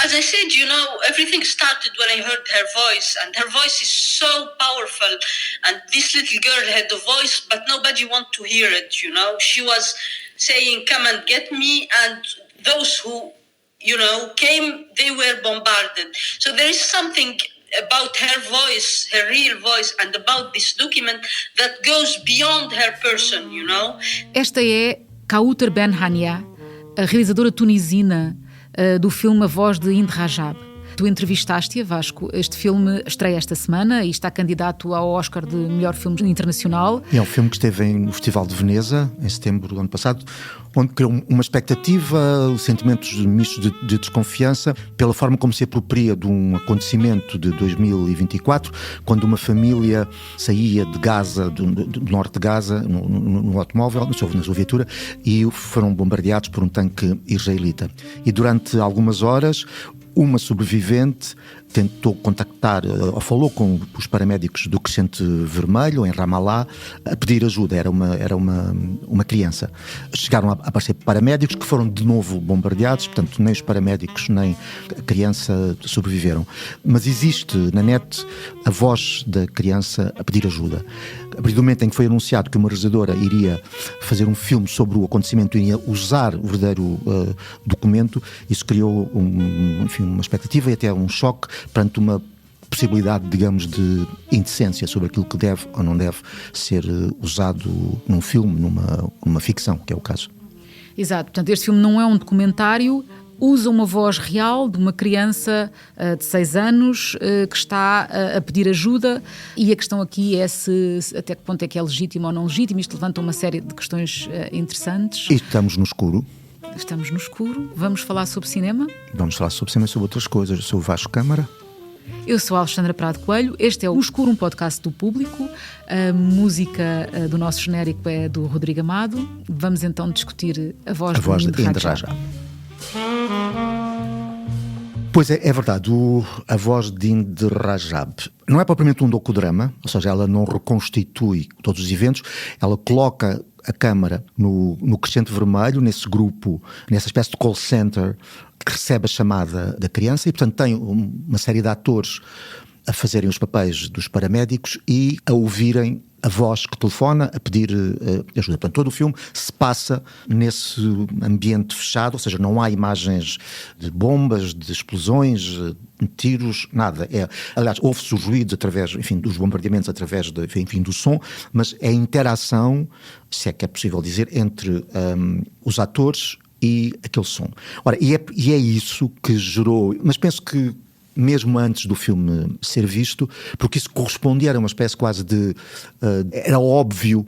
As I said, everything started when I heard her voice, and her voice is so powerful. And this little girl had a voice, but nobody wanted to hear it. She was saying, "Come and get me," and those who, came, they were bombarded. So there is something about her voice, her real voice, and about this document that goes beyond her person. Esta é Kauter Ben Hania, a realizadora tunisina do filme A Voz de Hind Rajab. Tu entrevistaste-a, Vasco. Este filme estreia esta semana e está candidato ao Oscar de melhor filme internacional. É um filme que esteve no Festival de Veneza, em setembro do ano passado, onde criou uma expectativa, sentimentos mistos de desconfiança, pela forma como se apropria de um acontecimento de 2024, quando uma família saía de Gaza, do norte de Gaza, no automóvel, na sua viatura, e foram bombardeados por um tanque israelita. E durante algumas horas, uma sobrevivente tentou contactar, ou falou com os paramédicos do Crescente Vermelho, em Ramallah, a pedir ajuda. Era uma criança. Chegaram a aparecer paramédicos que foram de novo bombardeados, portanto, nem os paramédicos nem a criança sobreviveram. Mas existe na net a voz da criança a pedir ajuda. A partir do momento em que foi anunciado que uma realizadora iria fazer um filme sobre o acontecimento e iria usar o verdadeiro documento, isso criou uma expectativa e até um choque perante uma possibilidade, digamos, de indecência sobre aquilo que deve ou não deve ser usado num filme, numa ficção, que é o caso. Exato, portanto este filme não é um documentário, usa uma voz real de uma criança de 6 anos que está a pedir ajuda, e a questão aqui é se até que ponto é que é legítimo ou não legítimo. Isto levanta uma série de questões interessantes. E estamos no escuro. Estamos no escuro. Vamos falar sobre cinema? Vamos falar sobre cinema e sobre outras coisas. Eu sou o Vasco Câmara. Eu sou a Alexandra Prado Coelho. Este é o Escuro, um podcast do Público. A música do nosso genérico é do Rodrigo Amado. Vamos então discutir a voz de Hind Rajab. Pois é verdade, A Voz de Hind Rajab não é propriamente um docudrama, ou seja, ela não reconstitui todos os eventos, ela coloca a câmara no Crescente Vermelho, nesse grupo, nessa espécie de call center que recebe a chamada da criança, e portanto tem uma série de atores a fazerem os papéis dos paramédicos e a ouvirem a voz que telefona a pedir ajuda. Portanto, todo o filme se passa nesse ambiente fechado, ou seja, não há imagens de bombas, de explosões, de tiros, nada. Aliás, ouve-se os ruídos através, dos bombardeamentos através do som, mas é a interação, se é que é possível dizer, entre os atores e aquele som. Ora, e é isso que gerou, mas penso que mesmo antes do filme ser visto, porque isso correspondia, era uma espécie quase de... era óbvio,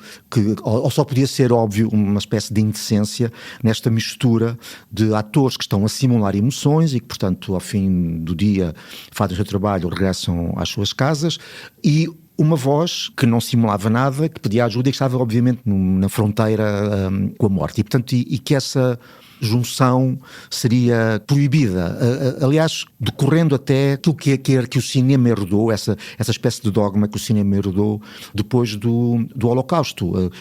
ou só podia ser óbvio, uma espécie de indecência nesta mistura de atores que estão a simular emoções e que, portanto, ao fim do dia fazem o seu trabalho, regressam às suas casas, e uma voz que não simulava nada, que pedia ajuda e que estava, obviamente, na fronteira com a morte. E, portanto, e que essa junção seria proibida, aliás, decorrendo até aquilo que o cinema herdou, essa espécie de dogma que o cinema herdou depois do Holocausto.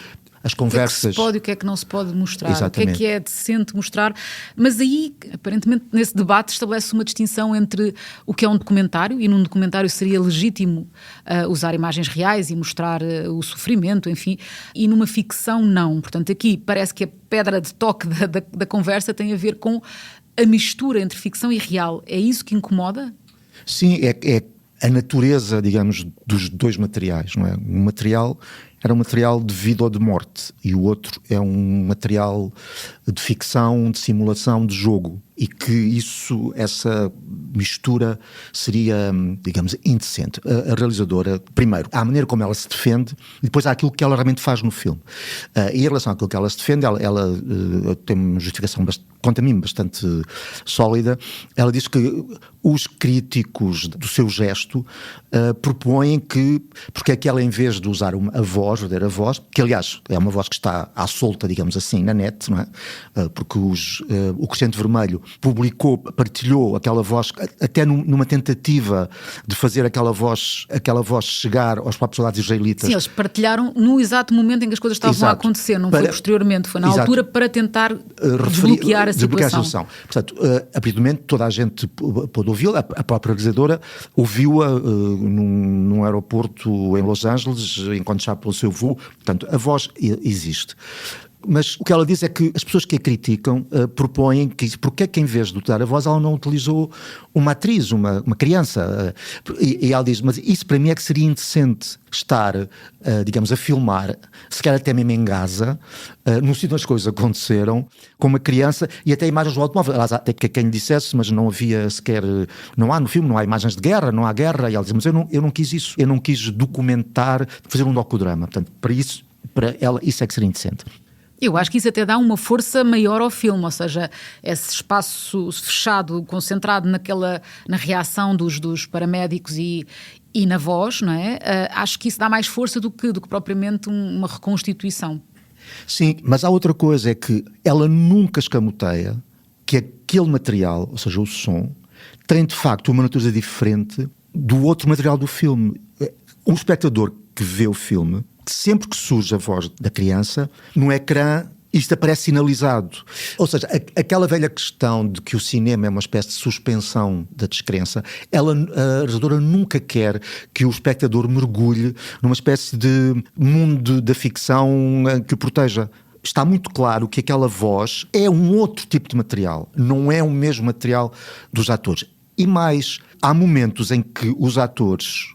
As conversas... O que é que se pode e o que é que não se pode mostrar? Exatamente. O que é decente mostrar? Mas aí, aparentemente, nesse debate estabelece uma distinção entre o que é um documentário, e num documentário seria legítimo usar imagens reais e mostrar o sofrimento, enfim, e numa ficção não. Portanto, aqui parece que a pedra de toque da conversa tem a ver com a mistura entre ficção e real. É isso que incomoda? Sim, é a natureza, digamos, dos dois materiais, não é? Um material era um material de vida ou de morte, e o outro é um material de ficção, de simulação, de jogo, e que essa mistura seria, digamos, indecente. A realizadora, primeiro, há a maneira como ela se defende, e depois há aquilo que ela realmente faz no filme. E em relação àquilo que ela se defende, ela tem uma justificação, quanto a mim, bastante sólida. Ela diz que os críticos do seu gesto propõem porque é que ela, em vez de usar a voz, verdadeira voz, que aliás é uma voz que está à solta, digamos assim, na net, não é? Porque o Crescente Vermelho partilhou aquela voz, até numa tentativa de fazer aquela voz chegar aos próprios soldados israelitas. Sim, eles partilharam no exato momento em que as coisas estavam a acontecer, não foi posteriormente, foi na altura para tentar desbloquear a situação. Portanto, a partir do momento toda a gente pôde ouvi-la, a própria realizadora ouviu-a num aeroporto em Los Angeles, enquanto estava pelo seu voo. Portanto, a voz existe. Mas o que ela diz é que as pessoas que a criticam propõem porque é que em vez de utilizar a voz ela não utilizou uma atriz, uma criança, e ela diz, mas isso para mim é que seria indecente estar, digamos, a filmar, se calhar até mesmo em Gaza, no sítio onde as coisas aconteceram, com uma criança, e até imagens do automóvel, até que quem lhe dissesse, mas não havia sequer, não há no filme, não há imagens de guerra, não há guerra, e ela diz, mas eu não quis isso, eu não quis documentar, fazer um docudrama, portanto, para ela isso é que seria indecente. Eu acho que isso até dá uma força maior ao filme, ou seja, esse espaço fechado, concentrado na reação dos paramédicos e na voz, não é? Acho que isso dá mais força do que propriamente uma reconstituição. Sim, mas há outra coisa, é que ela nunca escamoteia que aquele material, ou seja, o som, tem de facto uma natureza diferente do outro material do filme. Um espectador que vê o filme, sempre que surge a voz da criança, no ecrã isto aparece sinalizado. Ou seja, aquela velha questão de que o cinema é uma espécie de suspensão da descrença, a realizadora nunca quer que o espectador mergulhe numa espécie de mundo da ficção que o proteja. Está muito claro que aquela voz é um outro tipo de material, não é o mesmo material dos atores. E mais, há momentos em que os atores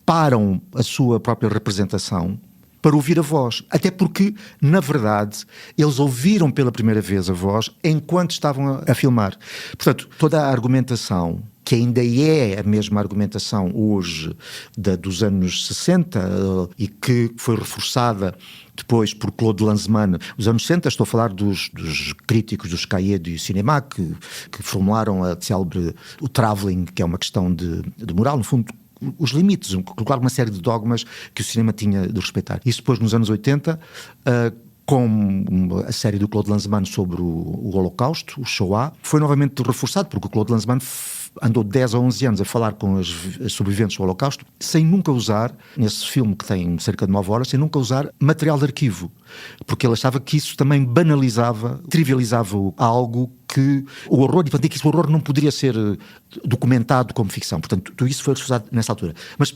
param a sua própria representação para ouvir a voz, até porque, na verdade, eles ouviram pela primeira vez a voz enquanto estavam a filmar. Portanto, toda a argumentação, que ainda é a mesma argumentação hoje dos anos 60 e que foi reforçada depois por Claude Lanzmann, os anos 60, estou a falar dos críticos dos Cahiers du Cinéma que formularam a célebre o travelling, que é uma questão de moral, no fundo, os limites, colocar uma série de dogmas que o cinema tinha de respeitar. Isso depois, nos anos 80, com a série do Claude Lanzmann sobre o Holocausto, o Shoah, foi novamente reforçado, porque o Claude Lanzmann andou 10 a 11 anos a falar com as sobreviventes do Holocausto, sem nunca usar, nesse filme que tem cerca de 9 horas, sem nunca usar material de arquivo, porque ele achava que isso também banalizava, trivializava algo que o horror, e portanto, que esse horror não poderia ser documentado como ficção. Portanto, tudo isso foi reforçado nessa altura. Mas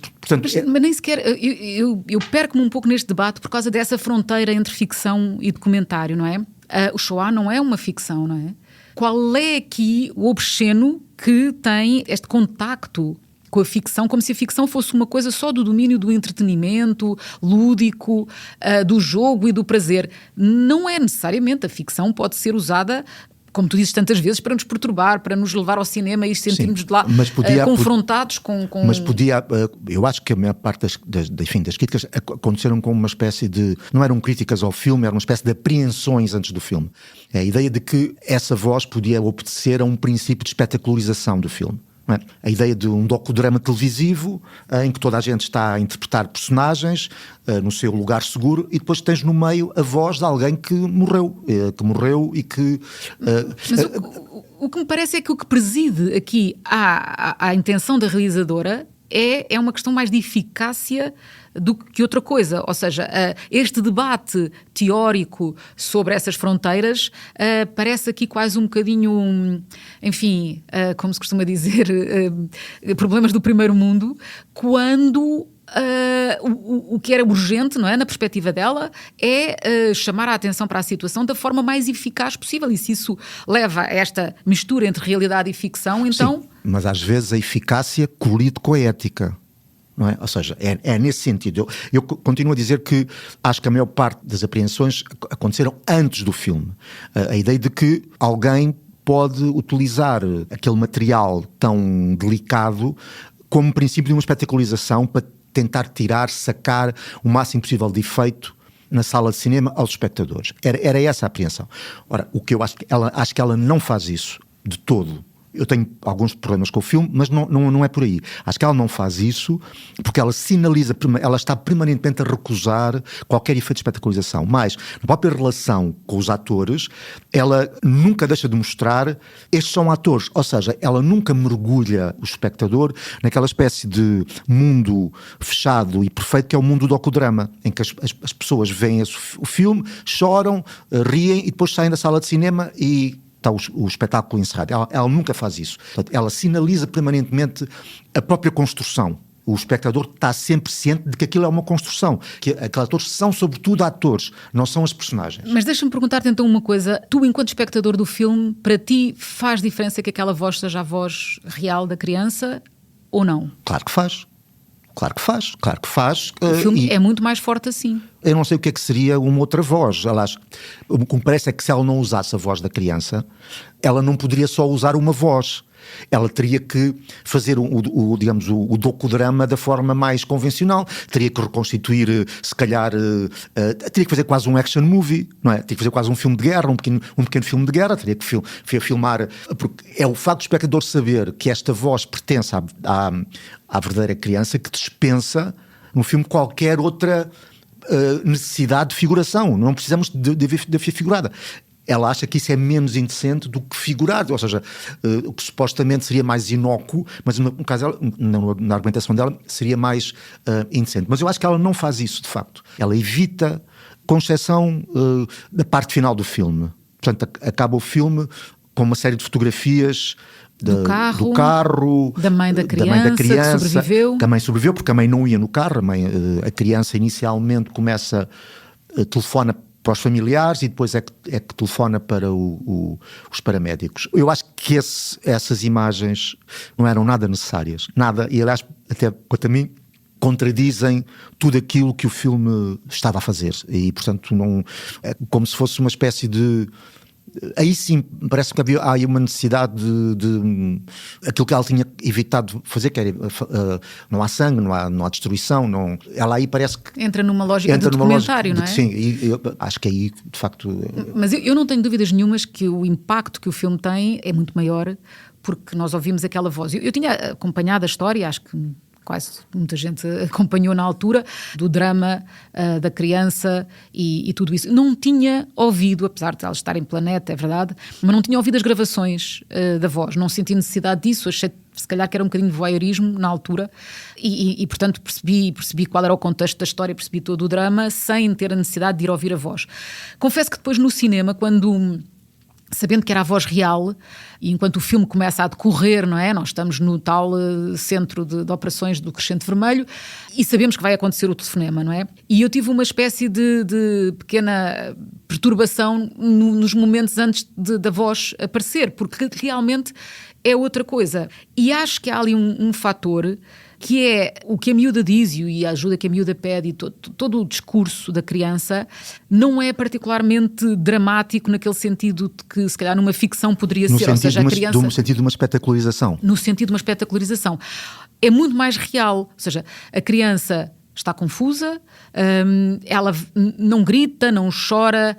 nem sequer, eu perco-me um pouco neste debate por causa dessa fronteira entre ficção e documentário, não é? O Shoah não é uma ficção, não é? Qual é aqui o obsceno que tem este contacto com a ficção, como se a ficção fosse uma coisa só do domínio do entretenimento lúdico, do jogo e do prazer? Não é necessariamente. A ficção pode ser usada, como tu dizes tantas vezes, para nos perturbar, para nos levar ao cinema e sentirmos de lá confrontados com... Mas podia... Eu acho que a maior parte das críticas aconteceram com uma espécie de... Não eram críticas ao filme, era uma espécie de apreensões antes do filme. É a ideia de que essa voz podia obedecer a um princípio de espetacularização do filme. Não é? A ideia de um docudrama televisivo em que toda a gente está a interpretar personagens no seu lugar seguro, e depois tens no meio a voz de alguém que morreu e que... Mas o que me parece é que o que preside aqui à intenção da realizadora é uma questão mais de eficácia do que outra coisa. Ou seja, este debate teórico sobre essas fronteiras parece aqui quase um bocadinho, enfim, como se costuma dizer, problemas do primeiro mundo, quando o que era urgente, não é, na perspectiva dela, é chamar a atenção para a situação da forma mais eficaz possível. E se isso leva a esta mistura entre realidade e ficção, então... Sim, mas às vezes a eficácia colide com a ética. Não é? Ou seja, é nesse sentido. Eu continuo a dizer que acho que a maior parte das apreensões aconteceram antes do filme. A ideia de que alguém pode utilizar aquele material tão delicado como princípio de uma espetacularização para tentar sacar o máximo possível de efeito na sala de cinema aos espectadores. Era essa a apreensão. Ora, o que eu acho que ela não faz isso de todo. eu tenho alguns problemas com o filme, mas não é por aí. Acho que ela não faz isso porque ela sinaliza, ela está permanentemente a recusar qualquer efeito de espetacularização. Mas, na própria relação com os atores, ela nunca deixa de mostrar estes são atores. Ou seja, ela nunca mergulha o espectador naquela espécie de mundo fechado e perfeito que é o mundo do docudrama, em que as pessoas veem o filme, choram, riem e depois saem da sala de cinema e está o espetáculo encerrado. Ela nunca faz isso. Portanto, ela sinaliza permanentemente a própria construção. O espectador está sempre ciente de que aquilo é uma construção, que aqueles atores são sobretudo atores, não são as personagens. Mas deixa-me perguntar-te então uma coisa. Tu, enquanto espectador do filme, para ti faz diferença que aquela voz seja a voz real da criança ou não? Claro que faz. Claro que faz, claro que faz. O filme é muito mais forte assim. Eu não sei o que é que seria uma outra voz. Aliás, o que me parece é que se ela não usasse a voz da criança, ela não poderia só usar uma voz. Ela teria que fazer digamos, o docudrama da forma mais convencional, teria que reconstituir, se calhar, teria que fazer quase um action movie, não é? Teria que fazer quase um filme de guerra, um pequeno filme de guerra, teria que filmar, porque é o facto do espectador saber que esta voz pertence à verdadeira criança que dispensa no filme qualquer outra necessidade de figuração. Não precisamos de ver figurada. Ela acha que isso é menos indecente do que figurar, ou seja, o que supostamente seria mais inócuo, mas no caso dela, na argumentação dela, seria mais indecente. Mas eu acho que ela não faz isso, de facto. Ela evita, com exceção da parte final do filme. Portanto, acaba o filme com uma série de fotografias do carro, da mãe da criança que sobreviveu. Que a mãe sobreviveu, porque a mãe não ia no carro, a criança inicialmente telefona para os familiares e depois é que telefona para os paramédicos. Eu acho que essas imagens não eram nada necessárias, nada, e aliás, até quanto a mim, contradizem tudo aquilo que o filme estava a fazer, e portanto não, é como se fosse uma espécie de... Aí sim, parece que há aí uma necessidade de aquilo que ela tinha evitado fazer, que era não há sangue, não há destruição, ela aí parece que... Entra numa lógica de documentário, não é? Sim, e eu acho que aí, de facto... Mas eu não tenho dúvidas nenhumas que o impacto que o filme tem é muito maior, porque nós ouvimos aquela voz. Eu tinha acompanhado a história, acho que quase muita gente acompanhou na altura, do drama da criança e tudo isso. Não tinha ouvido, apesar de ela estar em Planeta, é verdade, mas não tinha ouvido as gravações da voz, não senti necessidade disso, achei se calhar que era um bocadinho de voyeurismo na altura e portanto percebi qual era o contexto da história, percebi todo o drama sem ter a necessidade de ir ouvir a voz. Confesso que depois no cinema, sabendo que era a voz real, e enquanto o filme começa a decorrer, não é? Nós estamos no tal centro de operações do Crescente Vermelho e sabemos que vai acontecer o telefonema, não é? E eu tive uma espécie de pequena perturbação nos momentos antes da voz aparecer, porque realmente é outra coisa. E acho que há ali um fator que é o que a miúda diz e a ajuda que a miúda pede e todo o discurso da criança não é particularmente dramático naquele sentido de que se calhar numa ficção poderia ser, ou seja, a criança... No sentido de uma espetacularização. No sentido de uma espetacularização. É muito mais real, ou seja, a criança está confusa, ela não grita, não chora,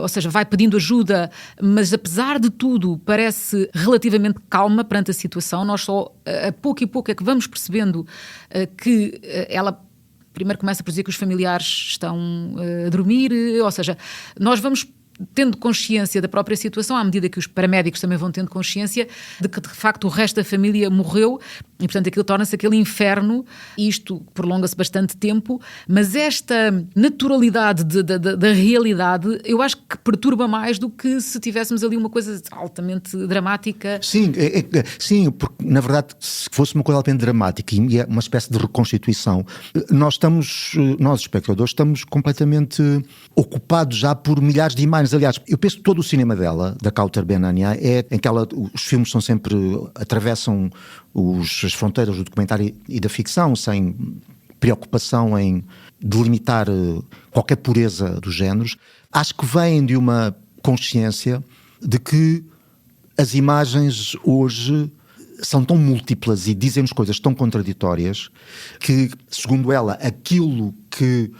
ou seja, vai pedindo ajuda, mas apesar de tudo parece relativamente calma perante a situação. Nós só a pouco e pouco é que vamos percebendo que ela primeiro começa por dizer que os familiares estão a dormir, ou seja, nós vamos tendo consciência da própria situação à medida que os paramédicos também vão tendo consciência de que de facto o resto da família morreu e portanto aquilo torna-se aquele inferno e isto prolonga-se bastante tempo, mas esta naturalidade da realidade eu acho que perturba mais do que se tivéssemos ali uma coisa altamente dramática. Sim, sim, porque na verdade se fosse uma coisa altamente dramática e é uma espécie de reconstituição, nós espectadores estamos completamente ocupados já por milhares de imagens. Aliás, eu penso que todo o cinema dela, da Kauter Ben-Ania, é em que os filmes são sempre, atravessam as fronteiras do documentário e da ficção, sem preocupação em delimitar qualquer pureza dos géneros. Acho que vêm de uma consciência de que as imagens hoje são tão múltiplas e dizem-nos coisas tão contraditórias que, segundo ela, aquilo que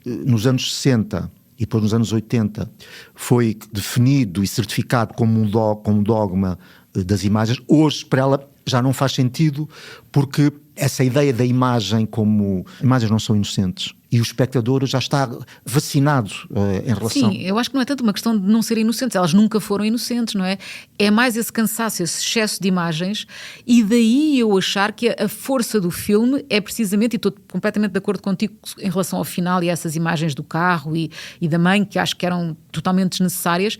nos anos 60 e depois nos anos 80 foi definido e certificado como um dogma das imagens. Hoje, para ela, já não faz sentido, porque essa ideia da imagem como... Imagens não são inocentes. E o espectador já está vacinado em relação... Sim, eu acho que não é tanto uma questão de não serem inocentes. Elas nunca foram inocentes, não é? É mais esse cansaço, esse excesso de imagens, e daí eu achar que a força do filme é precisamente, e estou completamente de acordo contigo em relação ao final e a essas imagens do carro e da mãe, que acho que eram totalmente desnecessárias,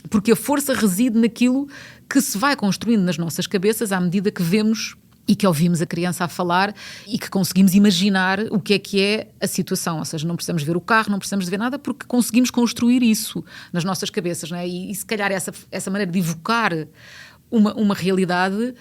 porque a força reside naquilo que se vai construindo nas nossas cabeças à medida que vemos e que ouvimos a criança a falar e que conseguimos imaginar o que é a situação. Ou seja, não precisamos ver o carro, não precisamos de ver nada, porque conseguimos construir isso nas nossas cabeças, não é? E se calhar essa maneira de evocar uma realidade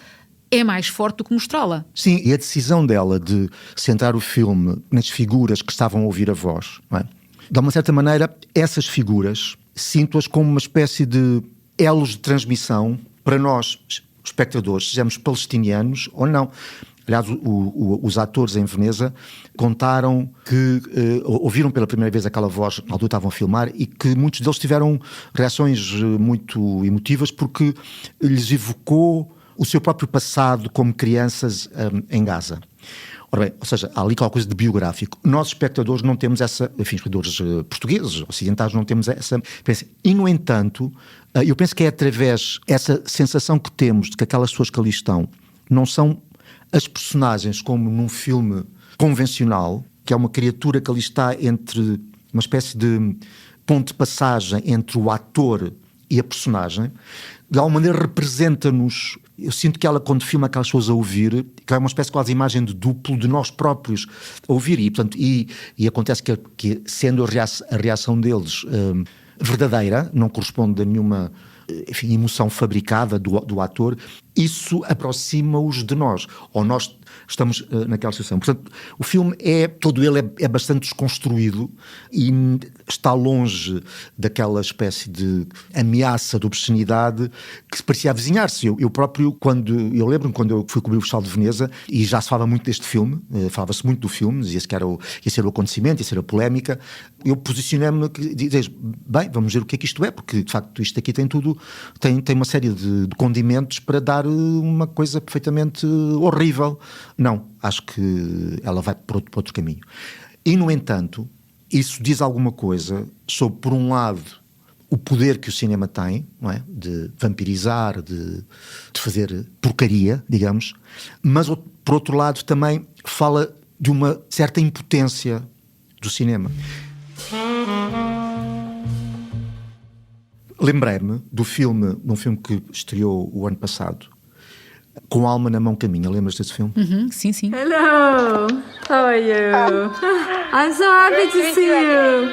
é mais forte do que mostrá-la. Sim, e a decisão dela de centrar o filme nas figuras que estavam a ouvir a voz, não é? De uma certa maneira, essas figuras sinto-as como uma espécie de elos de transmissão para nós, espectadores, sejamos palestinianos ou não. Aliás, os atores em Veneza contaram que ouviram pela primeira vez aquela voz, na altura estavam a filmar, e que muitos deles tiveram reações muito emotivas porque lhes evocou o seu próprio passado como crianças em Gaza. Ora bem, ou seja, há ali qualquer coisa de biográfico. Nós, espectadores, não temos essa... Enfim, espectadores portugueses, ocidentais, não temos essa... E, no entanto, eu penso que é através essa sensação que temos de que aquelas pessoas que ali estão não são as personagens como num filme convencional, que é uma criatura que ali está entre uma espécie de ponto de passagem entre o ator e a personagem. De alguma maneira representa-nos. Eu sinto que ela, quando filma aquelas pessoas a ouvir, que é uma espécie de quase imagem de duplo de nós próprios a ouvir. E, portanto, e acontece que sendo a reação deles verdadeira, não corresponde a nenhuma, enfim, emoção fabricada do ator, isso aproxima-os de nós, ou nós estamos naquela situação. Portanto, o filme todo ele é bastante desconstruído e está longe daquela espécie de ameaça de obscenidade que se parecia avizinhar-se. Eu próprio, eu lembro-me quando eu fui cobrir o Festival de Veneza, e já se falava muito deste filme, falava-se muito do filme, dizia-se que ia ser o acontecimento, ia ser a polémica. Eu posicionei-me e disse, bem, vamos ver o que é que isto é, porque de facto isto aqui tem tudo, tem uma série de condimentos para dar uma coisa perfeitamente horrível. Não, acho que ela vai por outro caminho. E, no entanto, isso diz alguma coisa sobre, por um lado, o poder que o cinema tem, não é? De vampirizar, de fazer porcaria, digamos, mas, por outro lado, também fala de uma certa impotência do cinema. Lembrei-me de um filme que estreou o ano passado, Com a Alma na Mão Caminha. Lembras desse filme? Sim, sim. Hello, how are you? I'm so happy to see you.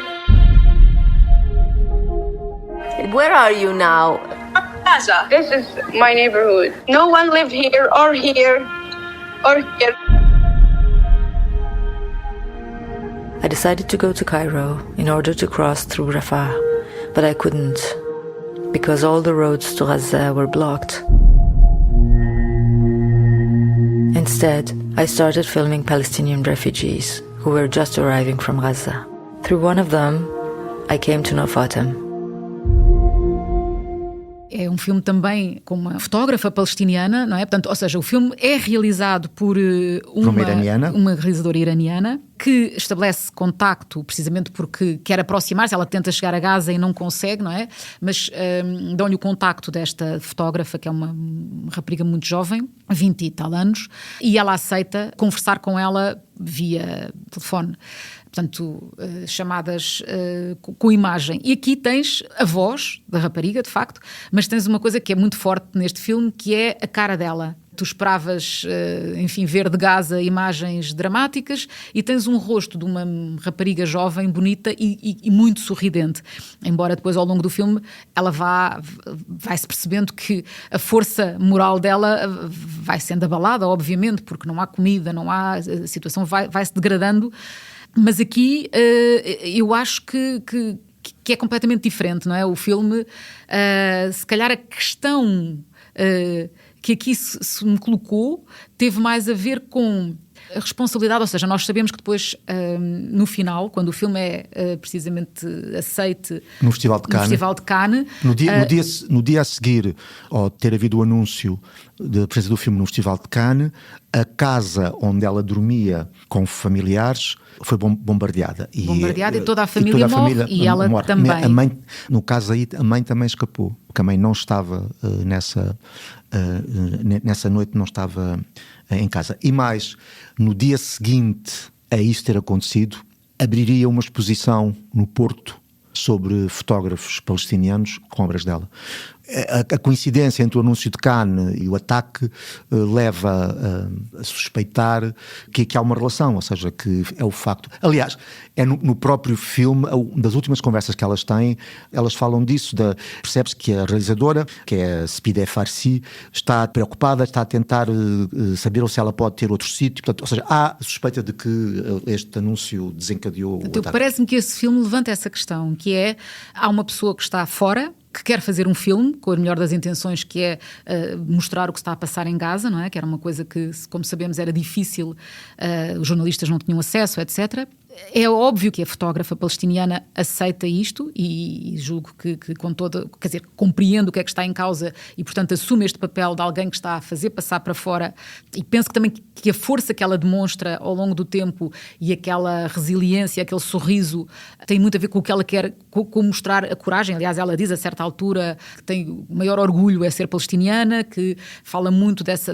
Where are you now? Gaza. This is my neighborhood. No one live here or here or here. I decided to go to Cairo in order to cross through Rafah, but I couldn't because all the roads to Gaza were blocked. Instead, I started filming Palestinian refugees who were just arriving from Gaza. Through one of them, I came to know Fatem. É um filme também com uma fotógrafa palestiniana, não é? Portanto, ou seja, o filme é realizado por uma realizadora iraniana que estabelece contacto precisamente porque quer aproximar-se. Ela tenta chegar a Gaza e não consegue, não é? Mas dão-lhe o contacto desta fotógrafa, que é uma rapariga muito jovem, 20 e tal anos, e ela aceita conversar com ela via telefone. Portanto, chamadas com imagem. E aqui tens a voz da rapariga, de facto, mas tens uma coisa que é muito forte neste filme, que é a cara dela. Tu esperavas, enfim, ver de Gaza imagens dramáticas e tens um rosto de uma rapariga jovem, bonita e muito sorridente. Embora depois, ao longo do filme, ela vai-se percebendo que a força moral dela vai sendo abalada, obviamente, porque não há comida, a situação vai-se degradando. Mas aqui eu acho que é completamente diferente, não é? O filme, se calhar a questão que aqui se me colocou teve mais a ver com a responsabilidade, ou seja, nós sabemos que depois, no final, quando o filme é precisamente aceite no Festival de Cannes, no dia a seguir ao ter havido o anúncio da presença do filme no Festival de Cannes, a casa onde ela dormia com familiares foi bombardeada. E toda a família morre e ela morre. Também. A mãe, no caso aí, a mãe também escapou, porque a mãe não estava nessa noite, não estava em casa. E mais, no dia seguinte a isso ter acontecido, abriria uma exposição no Porto sobre fotógrafos palestinianos com obras dela. A coincidência entre o anúncio de Cannes e o ataque leva a suspeitar que há uma relação, ou seja, que é o facto... Aliás, é no próprio filme, das últimas conversas que elas têm, elas falam disso, percebe-se que a realizadora, que é Spideh Farsi, está preocupada, está a tentar saber se ela pode ter outro sítio, portanto, ou seja, há a suspeita de que este anúncio desencadeou o ataque. Parece-me que esse filme levanta essa questão, que é, há uma pessoa que está fora, que quer fazer um filme, com a melhor das intenções, que é mostrar o que está a passar em Gaza, não é? Que era uma coisa que, como sabemos, era difícil, os jornalistas não tinham acesso, etc. É óbvio que a fotógrafa palestiniana aceita isto e julgo que com toda, quer dizer, compreende o que é que está em causa e, portanto, assume este papel de alguém que está a fazer passar para fora, e penso que também que a força que ela demonstra ao longo do tempo e aquela resiliência, aquele sorriso, tem muito a ver com o que ela quer, com mostrar a coragem. Aliás, ela diz a certa altura que tem o maior orgulho é ser palestiniana, que fala muito dessa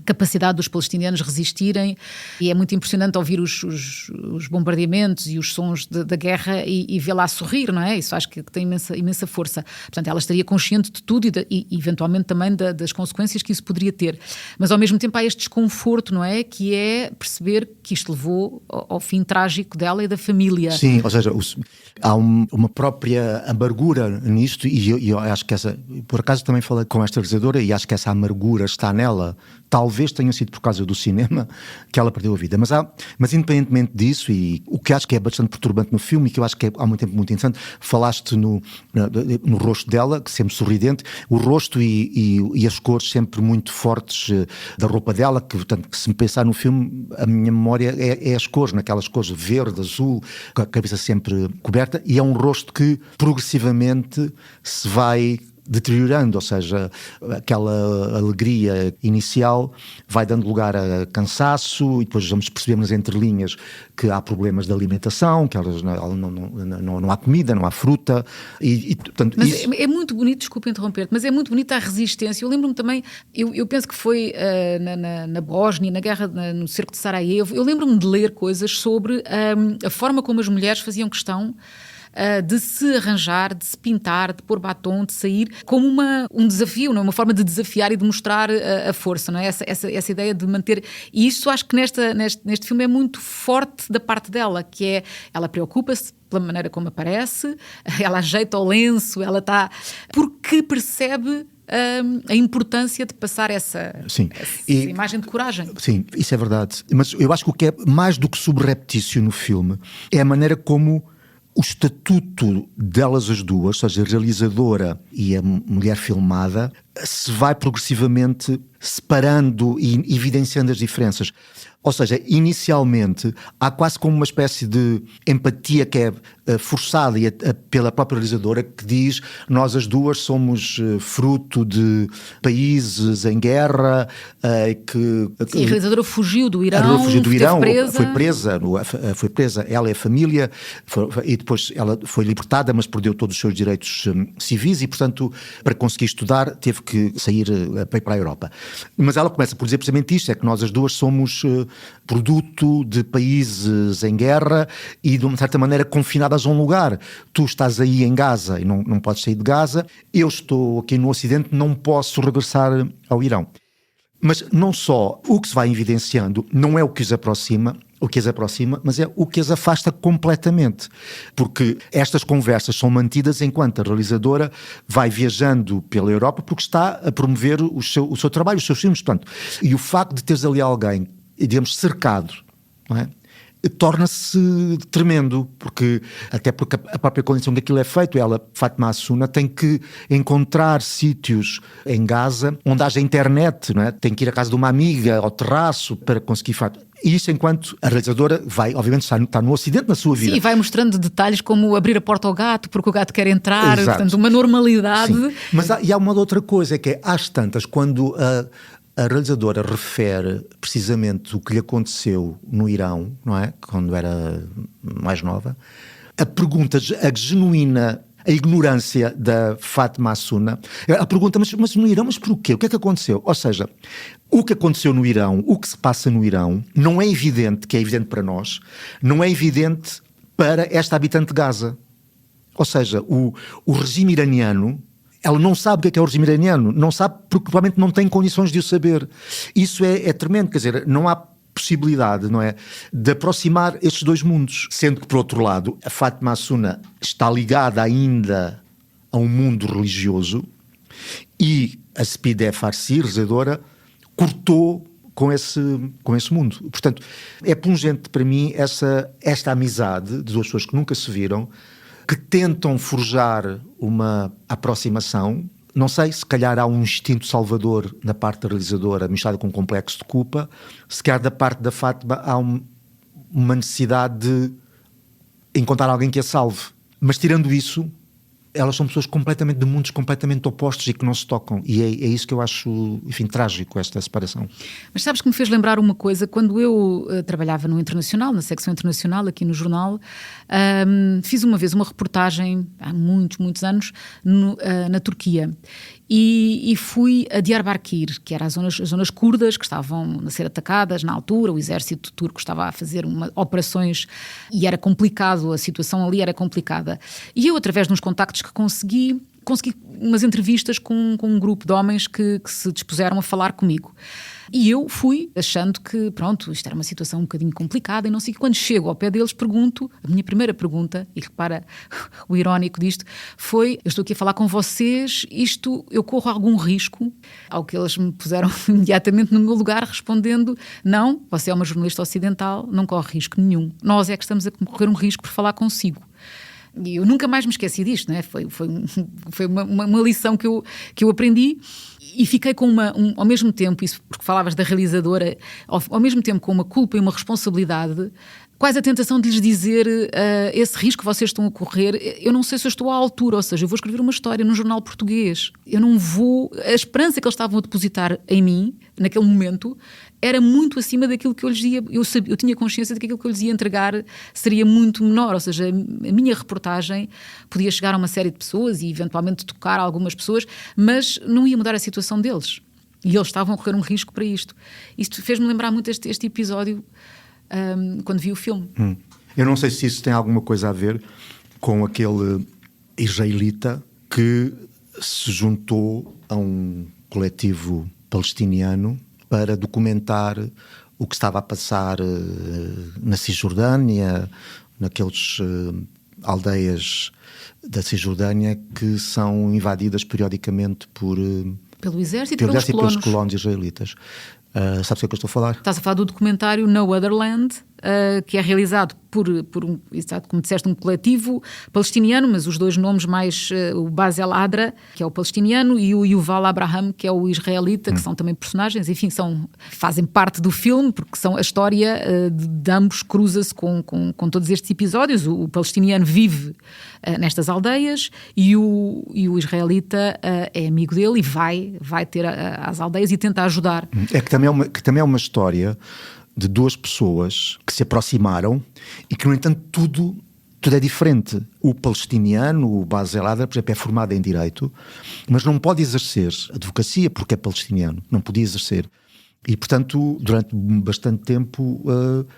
capacidade dos palestinianos resistirem, e é muito impressionante ouvir os bombardeamentos e os sons da guerra e vê-la a sorrir, não é? Isso acho que tem imensa força. Portanto, ela estaria consciente de tudo e eventualmente também das consequências que isso poderia ter. Mas ao mesmo tempo há este desconforto, não é? Que é perceber que isto levou ao fim trágico dela e da família. Sim, ou seja, há uma própria amargura nisto, e eu acho que por acaso também falei com esta realizadora e acho que essa amargura está nela. Talvez tenha sido por causa do cinema que ela perdeu a vida. Mas independentemente disso, e o que acho que é bastante perturbante no filme, e que eu acho que é ao mesmo tempo muito interessante, falaste no rosto dela, que sempre sorridente, o rosto e as cores sempre muito fortes da roupa dela, que, portanto, que se me pensar no filme, a minha memória é as cores, naquelas cores verde, azul, com a cabeça sempre coberta, e é um rosto que progressivamente se vai deteriorando, ou seja, aquela alegria inicial vai dando lugar a cansaço, e depois vamos perceber nas entrelinhas que há problemas de alimentação, que não há comida, não há fruta, portanto, mas isso... é muito bonito, desculpa interromper-te, mas é muito bonita a resistência. Eu lembro-me também, eu penso que foi na Bósnia, na guerra, no cerco de Sarajevo, eu lembro-me de ler coisas sobre a forma como as mulheres faziam questão de se arranjar, de se pintar, de pôr batom, de sair como um desafio, não é? Uma forma de desafiar e de mostrar a força, não é? Essa ideia de manter... E isso acho que neste filme é muito forte da parte dela, que é, ela preocupa-se pela maneira como aparece, ela ajeita o lenço, ela está... Porque percebe a importância de passar essa imagem de coragem. Sim, isso é verdade. Mas eu acho que o que é mais do que subreptício no filme é a maneira como o estatuto delas as duas, ou seja, a realizadora e a mulher filmada, se vai progressivamente separando e evidenciando as diferenças. Ou seja, inicialmente há quase como uma espécie de empatia que é forçada pela própria realizadora, que diz: nós as duas somos fruto de países em guerra, Sim, a realizadora fugiu do Irão, foi presa, ela e a família, e depois ela foi libertada, mas perdeu todos os seus direitos civis e, portanto, para conseguir estudar teve que sair para a Europa. Mas ela começa por dizer precisamente isto, é que nós as duas somos produto de países em guerra e de uma certa maneira confinadas a um lugar. Tu estás aí em Gaza e não podes sair de Gaza, eu estou aqui no Ocidente, não posso regressar ao Irão. Mas não só o que se vai evidenciando não é o que as aproxima, mas é o que as afasta completamente. Porque estas conversas são mantidas enquanto a realizadora vai viajando pela Europa, porque está a promover o seu trabalho, os seus filmes. Portanto, e o facto de teres ali alguém, digamos, cercado, não é? torna-se tremendo, porque a própria condição que aquilo é feito, ela, Fátima Assuna, tem que encontrar sítios em Gaza onde haja internet, não é? Tem que ir à casa de uma amiga, ao terraço, para conseguir... E isso enquanto a realizadora vai, obviamente, está no Ocidente na sua vida. Sim, e vai mostrando detalhes como abrir a porta ao gato porque o gato quer entrar, Exato. Portanto, uma normalidade. Sim. Mas há uma outra coisa, é que às tantas, quando a realizadora refere precisamente o que lhe aconteceu no Irão, não é? Quando era mais nova, a pergunta, a genuína, a ignorância da Fátima Assuna, a pergunta, mas no Irão, mas porquê? O que é que aconteceu? Ou seja, o que aconteceu no Irão, o que se passa no Irão, não é evidente, que é evidente para nós, não é evidente para esta habitante de Gaza. Ou seja, o regime iraniano, ela não sabe o que é o regime iraniano, não sabe porque provavelmente não tem condições de o saber. Isso é tremendo, quer dizer, não há possibilidade, não é, de aproximar estes dois mundos. Sendo que, por outro lado, a Fátima Assuna está ligada ainda a um mundo religioso e a Spideh Farsi, realizadora, cortou com esse mundo. Portanto, é pungente para mim esta amizade de duas pessoas que nunca se viram, que tentam forjar uma aproximação. Não sei, se calhar há um instinto salvador na parte da realizadora, misturado com um complexo de culpa. Se calhar da parte da Fátima há uma necessidade de encontrar alguém que a salve. Mas tirando isso, elas são pessoas de mundos completamente opostos e que não se tocam. E é isso que eu acho, enfim, trágico, esta separação. Mas sabes que me fez lembrar uma coisa, quando eu trabalhava no Internacional, na secção Internacional, aqui no jornal, fiz uma vez uma reportagem, há muitos anos, na Turquia. E fui a Diyarbakir, que eram as zonas curdas que estavam a ser atacadas na altura. O exército turco estava a fazer operações e era complicado, a situação ali era complicada. E eu, através de uns contactos que consegui umas entrevistas com um grupo de homens que se dispuseram a falar comigo. E eu fui achando que, pronto, isto era uma situação um bocadinho complicada e não sei o que. Quando chego ao pé deles, pergunto, a minha primeira pergunta, e repara o irónico disto, foi: eu estou aqui a falar com vocês, eu corro algum risco? Ao que eles me puseram imediatamente no meu lugar, respondendo: não, você é uma jornalista ocidental, não corre risco nenhum. Nós é que estamos a correr um risco por falar consigo. E eu nunca mais me esqueci disto, não é? Foi uma lição que eu aprendi. E fiquei com ao mesmo tempo, isso porque falavas da realizadora, ao mesmo tempo com uma culpa e uma responsabilidade, quase a tentação de lhes dizer esse risco que vocês estão a correr, eu não sei se eu estou à altura, ou seja, eu vou escrever uma história num jornal português, eu não vou... A esperança que eles estavam a depositar em mim, naquele momento, era muito acima daquilo que eu lhes ia... Eu tinha consciência de que aquilo que eu lhes ia entregar seria muito menor, ou seja, a minha reportagem podia chegar a uma série de pessoas e eventualmente tocar algumas pessoas, mas não ia mudar a situação deles. E eles estavam a correr um risco para isto. Isto fez-me lembrar muito este episódio quando vi o filme. Eu não sei se isso tem alguma coisa a ver com aquele israelita que se juntou a um coletivo palestiniano para documentar o que estava a passar na Cisjordânia, naqueles aldeias da Cisjordânia que são invadidas periodicamente pelo exército e pelos colonos israelitas. Sabes o que eu estou a falar? Estás a falar do documentário No Other Land, que é realizado por como disseste, um coletivo palestiniano, mas os dois nomes mais, o Basel Adra, que é o palestiniano, e o Yuval Abraham, que é o israelita, que são também personagens, enfim, fazem parte do filme, porque a história de ambos cruza-se com todos estes episódios. O palestiniano vive nestas aldeias e o israelita é amigo dele e vai ter às aldeias e tenta ajudar. É que também é uma história de duas pessoas que se aproximaram e que, no entanto, tudo é diferente. O palestiniano, o Basel Adra, por exemplo, é formado em Direito, mas não pode exercer advocacia porque é palestiniano, não podia exercer. E, portanto, durante bastante tempo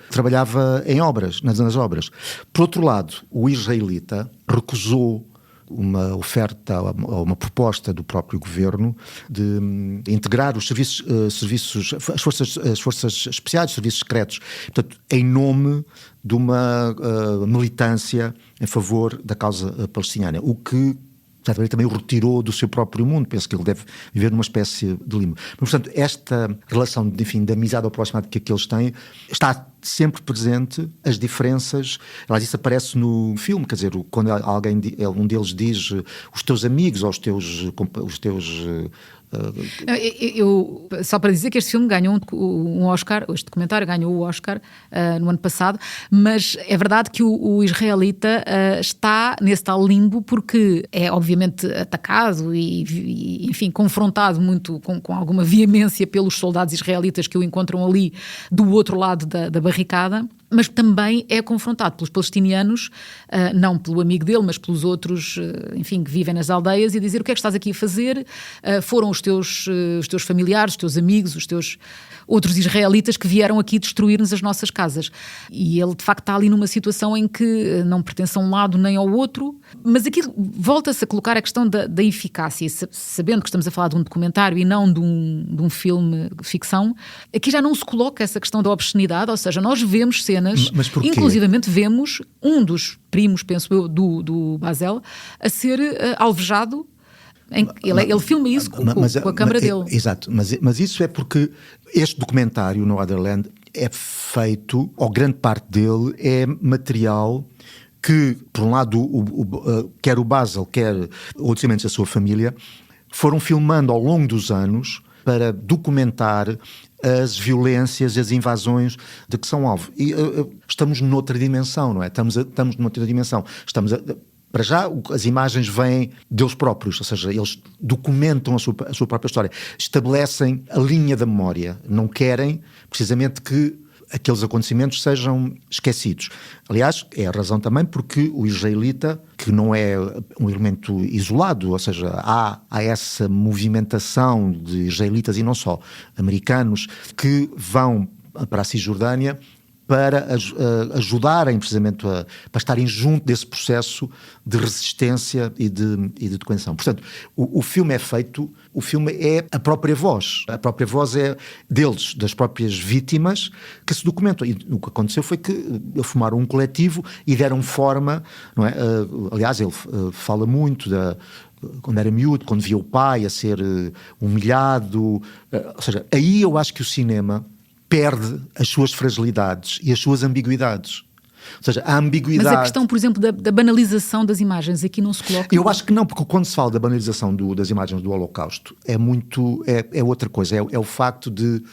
trabalhava em obras, nas obras. Por outro lado, o israelita recusou uma oferta, uma proposta do próprio governo de integrar os serviços, as forças especiais, os serviços secretos, portanto, em nome de uma militância em favor da causa palestiniana, o que certamente também o retirou do seu próprio mundo. Penso que ele deve viver numa espécie de limbo. Mas, portanto, esta relação de amizade ou proximidade que eles têm está sempre presente as diferenças. Aliás, isso aparece no filme, quer dizer, quando um deles diz os teus amigos ou os teus só para dizer que este filme ganhou um Oscar, este documentário ganhou o Oscar no ano passado, mas é verdade que o israelita está nesse tal limbo porque é obviamente atacado e enfim, confrontado muito com alguma veemência pelos soldados israelitas que o encontram ali do outro lado da barricada, mas também é confrontado pelos palestinianos, não pelo amigo dele, mas pelos outros, enfim, que vivem nas aldeias, e dizer: o que é que estás aqui a fazer? Foram os teus familiares, os teus amigos, os teus outros israelitas que vieram aqui destruir-nos as nossas casas. E ele, de facto, está ali numa situação em que não pertence a um lado nem ao outro, mas aqui volta-se a colocar a questão da eficácia, sabendo que estamos a falar de um documentário e não de um filme de ficção. Aqui já não se coloca essa questão da obscenidade, ou seja, nós vemos cenas, inclusivamente vemos um dos primos, penso eu, do Basel, a ser alvejado. Ele filma isso com a câmara dele. Exato, mas isso é porque este documentário, No Other Land, é feito, ou grande parte dele, é material que, por um lado, quer o Basel, quer outros elementos da sua família, foram filmando ao longo dos anos para documentar as violências e as invasões de que são alvo. E estamos noutra dimensão, não é? Estamos noutra dimensão. Para já, as imagens vêm deles próprios, ou seja, eles documentam a sua própria história, estabelecem a linha da memória, não querem precisamente que aqueles acontecimentos sejam esquecidos. Aliás, é a razão também porque o israelita, que não é um elemento isolado, ou seja, há essa movimentação de israelitas e não só, americanos, que vão para a Cisjordânia para ajudarem precisamente para estarem junto desse processo de resistência e de documentation. Portanto, o filme é feito, o filme é a própria voz é deles, das próprias vítimas que se documentam. E o que aconteceu foi que eles formaram um coletivo e deram forma, não é? Aliás, ele fala muito quando era miúdo, quando via o pai a ser humilhado, ou seja, aí eu acho que o cinema perde as suas fragilidades e as suas ambiguidades. Ou seja, a ambiguidade... Mas a questão, por exemplo, da banalização das imagens aqui não se coloca... Eu acho que não, porque quando se fala da banalização das imagens do Holocausto é outra coisa, é o facto de...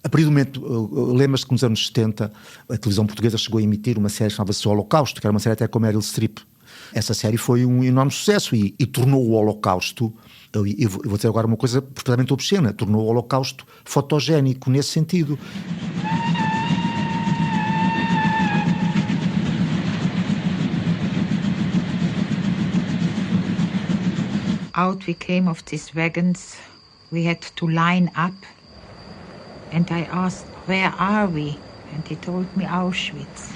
A partir do momento, lembras-te que nos anos 70 a televisão portuguesa chegou a emitir uma série chamada-se O Holocausto, que era uma série até com Meryl Streep. Essa série foi um enorme sucesso e tornou o Holocausto... Eu vou dizer agora uma coisa perfeitamente obscena, tornou o Holocausto fotogénico nesse sentido. Out we came of these wagons. We had to line up. And I asked, where are we? And he told me Auschwitz.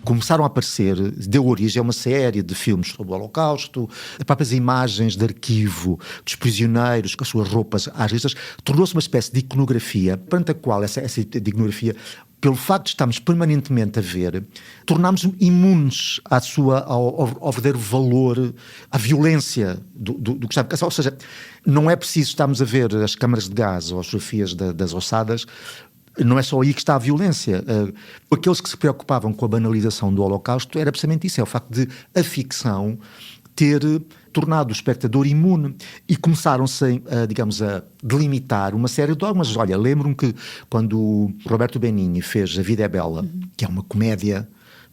Começaram a aparecer, deu origem a uma série de filmes sobre o Holocausto, as próprias imagens de arquivo dos prisioneiros, com as suas roupas às riscas, tornou-se uma espécie de iconografia, perante a qual essa iconografia, pelo facto de estarmos permanentemente a ver, tornámos-nos imunes ao verdadeiro valor, à violência do que está a passar. Ou seja, não é preciso estarmos a ver as câmaras de gás ou as fotografias das ossadas. Não é só aí que está a violência. Aqueles que se preocupavam com a banalização do Holocausto era precisamente isso, é o facto de a ficção ter tornado o espectador imune e começaram-se, digamos, a delimitar uma série de dogmas. Olha, lembro-me que quando o Roberto Benigni fez A Vida é Bela, que é uma comédia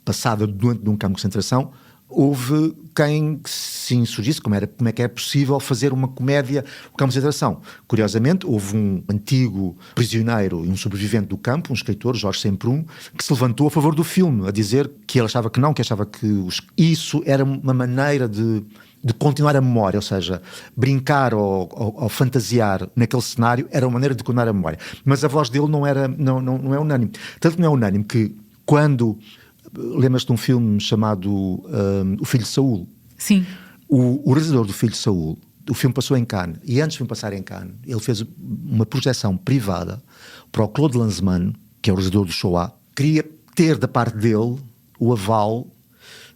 passada dentro de um campo de concentração, houve quem se insurgisse como é que é possível fazer uma comédia com campo de concentração. Curiosamente, houve um antigo prisioneiro e um sobrevivente do campo, um escritor, Jorge Semprún, que se levantou a favor do filme, a dizer que ele achava que não, que achava que isso era uma maneira de continuar a memória, ou seja, brincar ou fantasiar naquele cenário era uma maneira de continuar a memória. Mas a voz dele não é unânime. Tanto que não é unânime que quando... Lembras-te de um filme chamado O Filho de Saul? Sim. O realizador do Filho de Saul, o filme passou em Cannes, e antes de passar em Cannes, ele fez uma projeção privada para o Claude Lanzmann, que é o realizador do Shoah, queria ter da parte dele o aval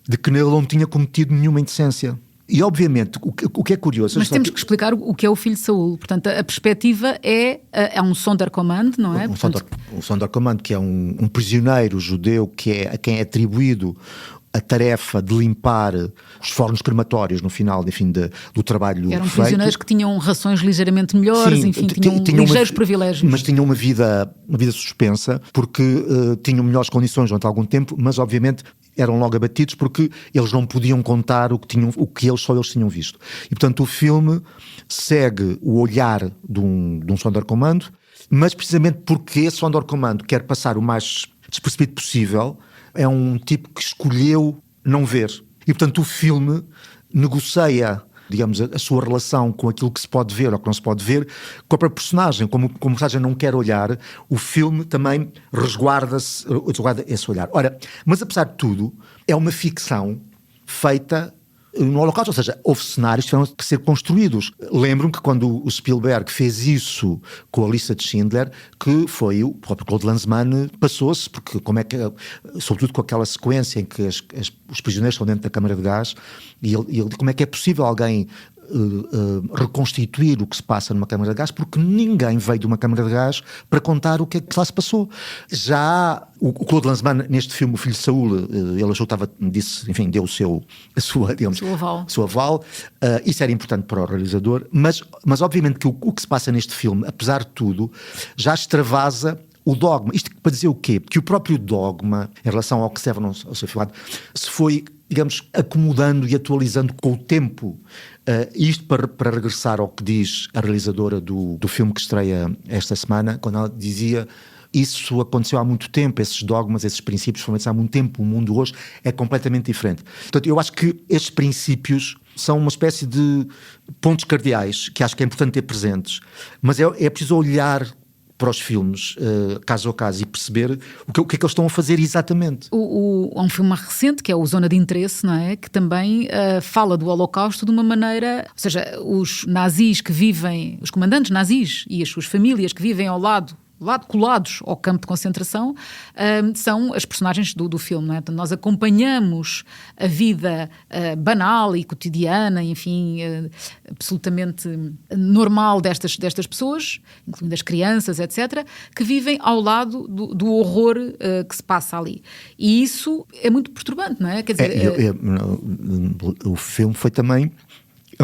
de que ele não tinha cometido nenhuma indecência. E obviamente, o que é curioso... Mas temos que explicar o que é o filho de Saul. Portanto, a perspectiva é um Sonderkommando, não é? Um Sonderkommando, que é um prisioneiro judeu a quem é atribuído a tarefa de limpar os fornos crematórios no final, enfim, do trabalho feito. Eram prisioneiros que tinham rações ligeiramente melhores, sim, enfim, tinham ligeiros privilégios. Mas tinham uma vida suspensa, porque tinham melhores condições durante algum tempo, mas obviamente eram logo abatidos porque eles não podiam contar o que só eles tinham visto. E portanto o filme segue o olhar de um Sonderkommando, mas precisamente porque esse Sonderkommando quer passar o mais despercebido possível, é um tipo que escolheu não ver. E portanto o filme negocia, digamos, a sua relação com aquilo que se pode ver ou que não se pode ver, com a própria personagem. Como a personagem não quer olhar, o filme também resguarda esse olhar. Ora, mas apesar de tudo, é uma ficção feita no Holocausto, ou seja, houve cenários que tiveram que ser construídos. Lembro-me que quando o Spielberg fez isso com a lista de Schindler, que foi o próprio Claude Lanzmann passou-se, porque sobretudo com aquela sequência em que os prisioneiros estão dentro da câmara de gás, e ele como é que é possível alguém reconstituir o que se passa numa câmara de gás, porque ninguém veio de uma câmara de gás para contar o que é que lá se passou. Já o Claude Lanzmann, neste filme, O Filho de Saul, ele achou que deu a sua aval. Isso era importante para o realizador, mas obviamente que o que se passa neste filme, apesar de tudo, já extravasa o dogma. Isto para dizer o quê? Porque o próprio dogma, em relação ao que serve ao seu filmado, se foi, digamos, acomodando e atualizando com o tempo. Isto para regressar ao que diz a realizadora do filme que estreia esta semana, quando ela dizia: isso aconteceu há muito tempo, esses dogmas, esses princípios foram há muito tempo, o mundo hoje é completamente diferente. Portanto, eu acho que estes princípios são uma espécie de pontos cardeais que acho que é importante ter presentes, mas é preciso olhar para os filmes, caso a caso, e perceber o que é que eles estão a fazer exatamente. Há um filme mais recente, que é o Zona de Interesse, não é? Que também fala do Holocausto de uma maneira... Ou seja, os nazis que vivem, os comandantes nazis e as suas famílias que vivem ao lado colados ao campo de concentração, são as personagens do filme, não é? Então, nós acompanhamos a vida banal e cotidiana, enfim, absolutamente normal destas pessoas, incluindo as crianças, etc., que vivem ao lado do horror que se passa ali. E isso é muito perturbante, não é? Quer dizer, o filme foi também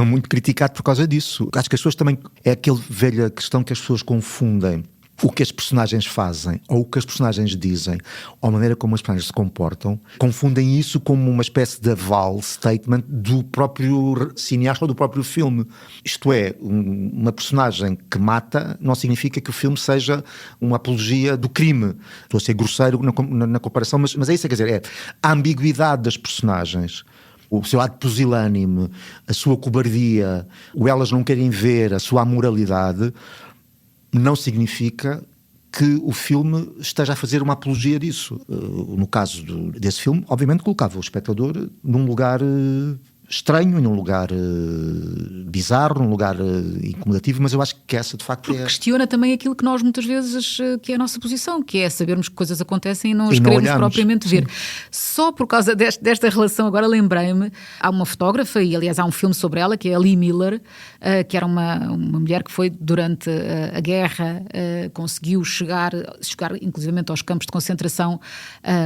muito criticado por causa disso. Acho que as pessoas também... É aquela velha questão que as pessoas confundem o que as personagens fazem, ou o que as personagens dizem, ou a maneira como as personagens se comportam, confundem isso como uma espécie de aval, statement do próprio cineasta ou do próprio filme. Isto é, uma personagem que mata não significa que o filme seja uma apologia do crime. Estou a ser grosseiro na comparação, mas é isso, quer dizer, a ambiguidade das personagens, o seu lado pusilânime, a sua cobardia, o elas não querem ver, a sua amoralidade, não significa que o filme esteja a fazer uma apologia disso. No caso desse filme, obviamente colocava o espectador num lugar estranho, num lugar bizarro, num lugar incomodativo, mas eu acho que essa de facto porque questiona também aquilo que nós muitas vezes, que é a nossa posição, que é sabermos que coisas acontecem e não as queremos propriamente ver. Só por causa desta relação, agora lembrei-me, há uma fotógrafa, e aliás há um filme sobre ela, que é a Lee Miller, que era uma mulher que foi durante a guerra, conseguiu chegar inclusivamente aos campos de concentração,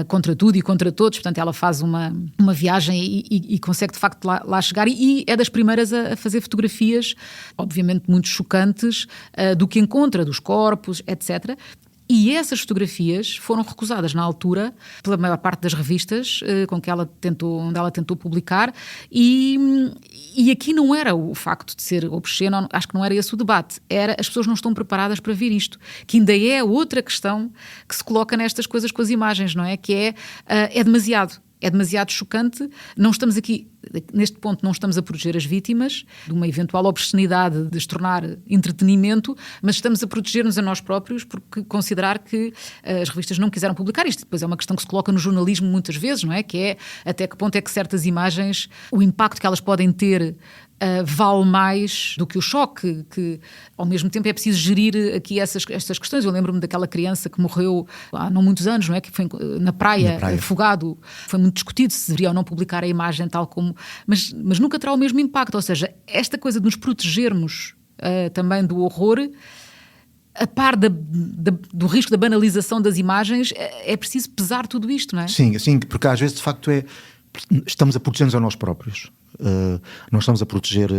contra tudo e contra todos. Portanto, ela faz uma viagem e consegue de facto lá chegar, e é das primeiras a fazer fotografias, obviamente muito chocantes, do que encontra, dos corpos, etc. E essas fotografias foram recusadas na altura pela maior parte das revistas onde ela tentou publicar, e aqui não era o facto de ser obsceno, acho que não era esse o debate, era as pessoas não estão preparadas para ver isto, que ainda é outra questão que se coloca nestas coisas com as imagens, não é? Que é demasiado chocante. Não estamos aqui, neste ponto, não estamos a proteger as vítimas de uma eventual obscenidade de se tornar entretenimento, mas estamos a proteger-nos a nós próprios, porque considerar que as revistas não quiseram publicar isto. Depois é uma questão que se coloca no jornalismo muitas vezes, não é? Que é até que ponto é que certas imagens, o impacto que elas podem ter vale mais do que o choque, que ao mesmo tempo é preciso gerir aqui estas questões. Eu lembro-me daquela criança que morreu há não muitos anos, não é? Que foi na praia, afogado. Foi muito discutido se deveria ou não publicar a imagem tal como... Mas nunca terá o mesmo impacto, ou seja, esta coisa de nos protegermos também do horror, a par do risco da banalização das imagens, é preciso pesar tudo isto, não é? Sim, porque às vezes de facto estamos a proteger-nos a nós próprios. Não estamos a proteger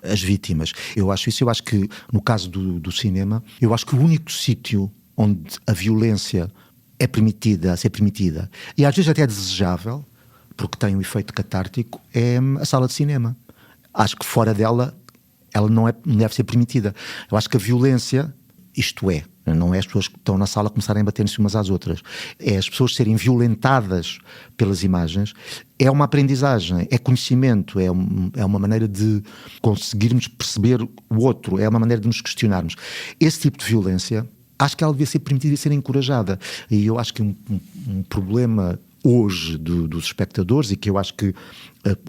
as vítimas. Eu acho que no caso do cinema, eu acho que o único sítio onde a violência é permitida, a ser permitida, e às vezes até é desejável, porque tem um efeito catártico, é a sala de cinema. Acho que fora dela ela não deve ser permitida. Eu acho que a violência, isto não é as pessoas que estão na sala começarem a bater-se umas às outras, é as pessoas serem violentadas pelas imagens, é uma aprendizagem, é conhecimento, é uma maneira de conseguirmos perceber o outro, é uma maneira de nos questionarmos. Esse tipo de violência, acho que ela devia ser permitida e ser encorajada. E eu acho que um problema hoje dos espectadores, e que eu acho que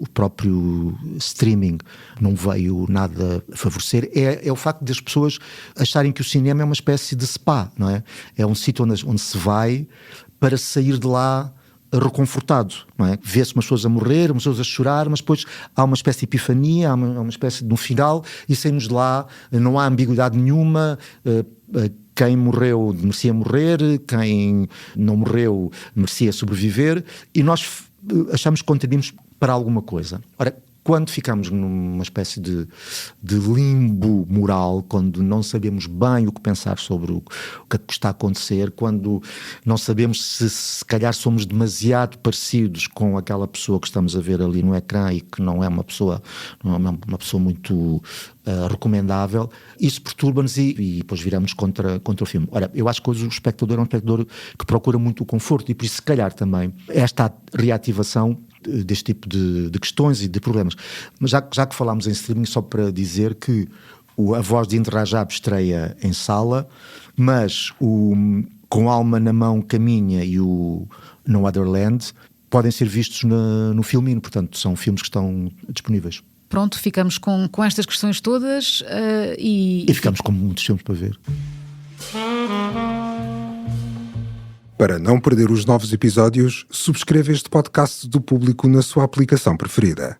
o próprio streaming não veio nada favorecer, é o facto das pessoas acharem que o cinema é uma espécie de spa, não é? É um sítio onde se vai para sair de lá reconfortado, não é? Vê-se umas pessoas a morrer, umas pessoas a chorar, mas depois há uma espécie de epifania, há uma espécie de um final, e saímos de lá, não há ambiguidade nenhuma. Quem morreu merecia morrer, quem não morreu merecia sobreviver, e nós achamos que contribuímos para alguma coisa. Ora, quando ficamos numa espécie de limbo moral, quando não sabemos bem o que pensar sobre o que está a acontecer, quando não sabemos se calhar somos demasiado parecidos com aquela pessoa que estamos a ver ali no ecrã e que não é uma pessoa muito recomendável, isso perturba-nos e depois viramos contra o filme. Ora, eu acho que hoje o espectador é um espectador que procura muito o conforto, e por isso se calhar também esta reativação deste tipo de questões e de problemas. Mas já que falámos em streaming, só para dizer que A Voz de Hind Rajab estreia em sala, mas Com a Alma na Mão Caminha e o No Other Land podem ser vistos no Filmino, portanto são filmes que estão disponíveis. Pronto, ficamos com estas questões todas e ficamos com muitos filmes para ver. Para não perder os novos episódios, subscreva este podcast do Público na sua aplicação preferida.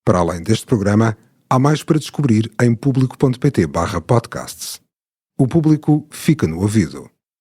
Para além deste programa, há mais para descobrir em público.pt/podcasts. O Público fica no ouvido.